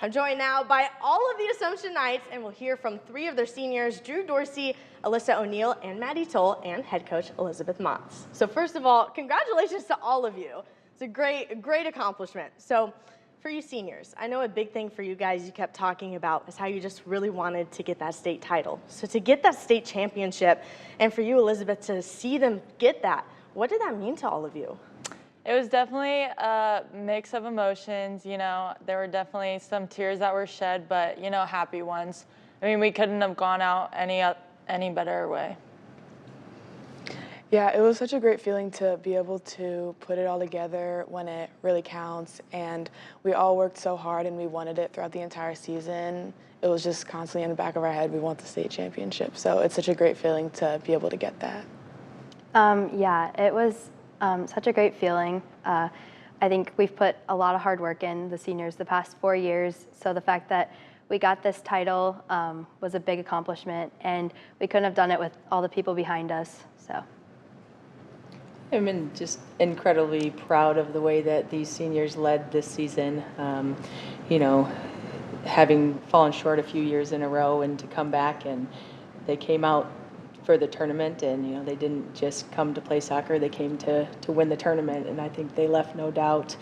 I'm joined now by all of the Assumption Knights, and we'll hear from three of their seniors, Drew Dorsey, Alyssa O'Neill, and Maddie Toll, and head coach Elizabeth Motts. So first of all, congratulations to all of you. It's a great accomplishment. So for you seniors, I know a big thing for you guys you kept talking about is how you just really wanted to get that state title. So to get that state championship, and for you, Elizabeth, to see them get that, what did that mean to all of you? It was definitely a mix of emotions. You know, there were definitely some tears that were shed, but, you know, happy ones. I mean, we couldn't have gone out any better way. Yeah, it was such a great feeling to be able to put it all together when it really counts. And we all worked so hard and we wanted it throughout the entire season. It was just constantly in the back of our head, we want the state championship. So it's such a great feeling to be able to get that. Yeah, it was such a great feeling. I think we've put a lot of hard work in, the seniors, the past 4 years. So the fact that we got this title was a big accomplishment, and we couldn't have done it with all the people behind us. So. I've been just incredibly proud of the way that these seniors led this season. You know, having fallen short a few years in a row and to come back, and they came out for the tournament, and you know, they didn't just come to play soccer, they came to win the tournament, and I think they left no doubt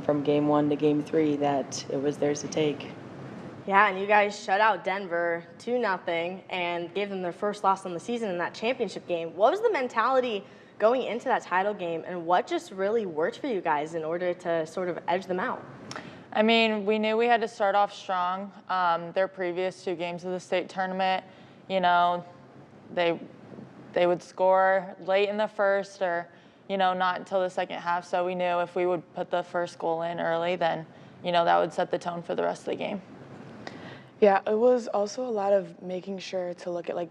from game 1 to game 3 that it was theirs to take. Yeah, and you guys shut out Denver 2-0 and gave them their first loss on the season in that championship game. What was the mentality going into that title game, and what just really worked for you guys in order to sort of edge them out? I mean, we knew we had to start off strong. Their previous 2 games of the state tournament, you know, they would score late in the first, or, you know, not until the second half. So we knew if we would put the first goal in early, then, you know, that would set the tone for the rest of the game. Yeah, it was also a lot of making sure to look at like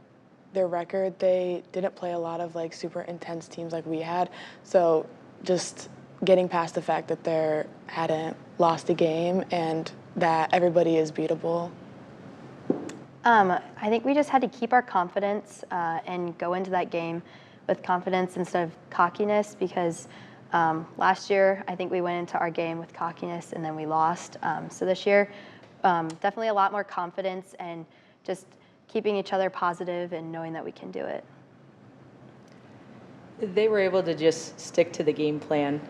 their record. They didn't play a lot of like super intense teams like we had. So just getting past the fact that they hadn't lost a game and that everybody is beatable. I think we just had to keep our confidence and go into that game with confidence instead of cockiness, because last year I think we went into our game with cockiness and then we lost. So this year, definitely a lot more confidence and just keeping each other positive and knowing that we can do it. They were able to just stick to the game plan.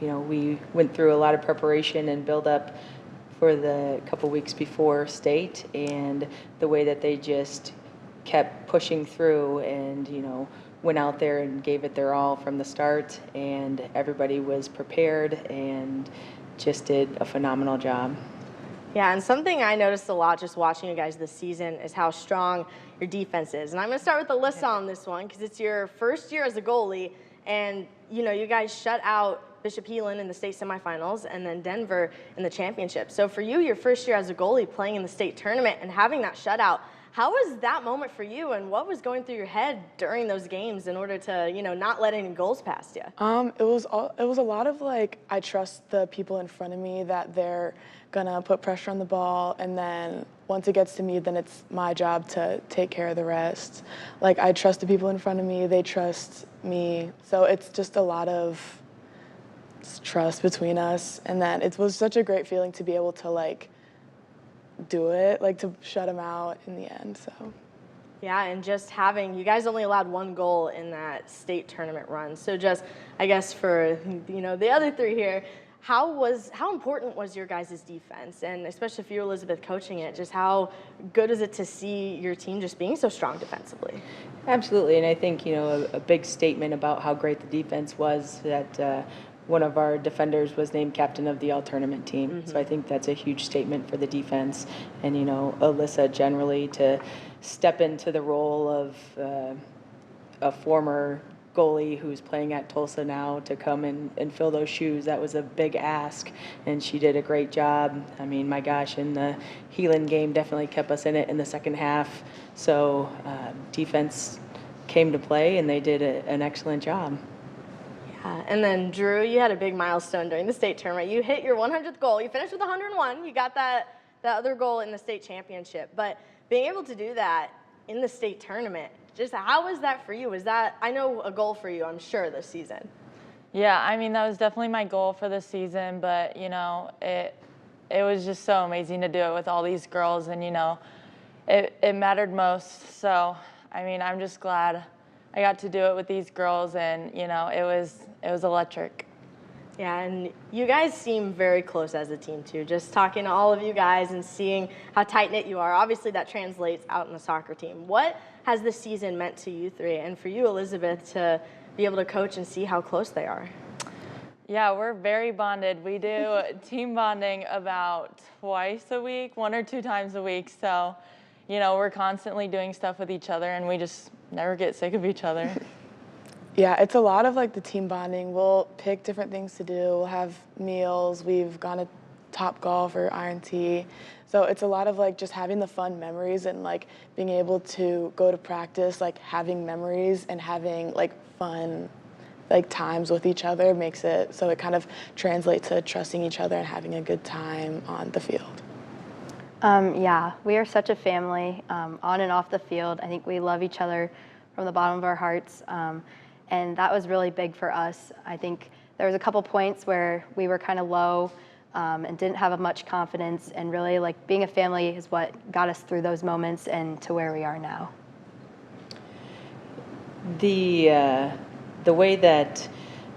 You know, we went through a lot of preparation and build up for the couple weeks before state, and the way that they just kept pushing through and, you know, went out there and gave it their all from the start, and everybody was prepared and just did a phenomenal job. Yeah, and something I noticed a lot just watching you guys this season is how strong your defense is. And I'm going to start with Alyssa on this one because it's your first year as a goalie, and you know, you guys shut out Bishop Heelan in the state semifinals and then Denver in the championship. So for you, your first year as a goalie playing in the state tournament and having that shutout, how was that moment for you, and what was going through your head during those games in order to, you know, not let any goals past you? It was a lot of like, I trust the people in front of me that they're gonna put pressure on the ball, and then once it gets to me, then it's my job to take care of the rest. Like, I trust the people in front of me, they trust me. So it's just a lot of trust between us, and then it was such a great feeling to be able to like do it, like to shut them out in the end. So yeah, and just having, you guys only allowed 1 goal in that state tournament run. So just, I guess for, you know, the other 3 here, how important was your guys' defense? And especially if you're Elizabeth coaching it, just how good is it to see your team just being so strong defensively? Absolutely, and I think, you know, a big statement about how great the defense was that one of our defenders was named captain of the all-tournament team. Mm-hmm. So I think that's a huge statement for the defense. And, you know, Alyssa generally to step into the role of a former goalie who's playing at Tulsa now, to come and fill those shoes, that was a big ask, and she did a great job. I mean, my gosh, and the Heelan game definitely kept us in it in the second half. So defense came to play, and they did an excellent job. And then, Drew, you had a big milestone during the state tournament. You hit your 100th goal. You finished with 101. You got that other goal in the state championship. But being able to do that in the state tournament, just how was that for you? Was that, I know, a goal for you, I'm sure, this season? Yeah, I mean, that was definitely my goal for the season, but, you know, it was just so amazing to do it with all these girls, and it mattered most. So I mean, I'm just glad I got to do it with these girls, and it was electric. Yeah, and you guys seem very close as a team too. Just talking to all of you guys and seeing how tight-knit you are, obviously that translates out in the soccer team. What has this season meant to you three, and for you, Elizabeth, to be able to coach and see how close they are? Yeah, we're very bonded. We do team bonding about twice a week, 1 or 2 times a week. So, we're constantly doing stuff with each other, and we just never get sick of each other. Yeah, it's a lot of like the team bonding. We'll pick different things to do. We'll have meals. We've gone to Top Golf or Iron Tea. So it's a lot of like just having the fun memories and like being able to go to practice, like having memories and having like fun like times with each other makes it so it kind of translates to trusting each other and having a good time on the field. Yeah, we are such a family on and off the field. I think we love each other from the bottom of our hearts. And that was really big for us. I think there was a couple points where we were kind of low and didn't have much confidence, and really like being a family is what got us through those moments and to where we are now. The way that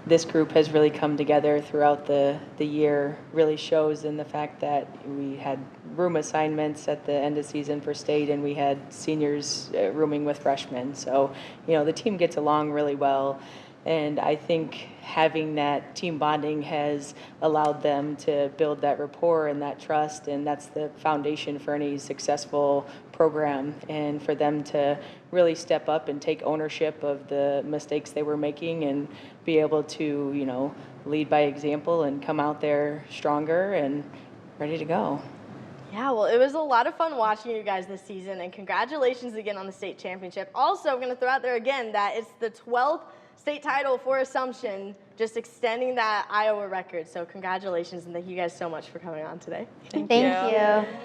this group has really come together throughout the year really shows in the fact that we had room assignments at the end of season for state, and we had seniors rooming with freshmen. So, the team gets along really well. And I think having that team bonding has allowed them to build that rapport and that trust, and that's the foundation for any successful program. And for them to really step up and take ownership of the mistakes they were making and be able to, lead by example and come out there stronger and ready to go. Yeah, well, it was a lot of fun watching you guys this season, and congratulations again on the state championship. Also, I'm going to throw out there again that it's the 12th state title for Assumption, just extending that Iowa record. So congratulations, and thank you guys so much for coming on today. Thank you.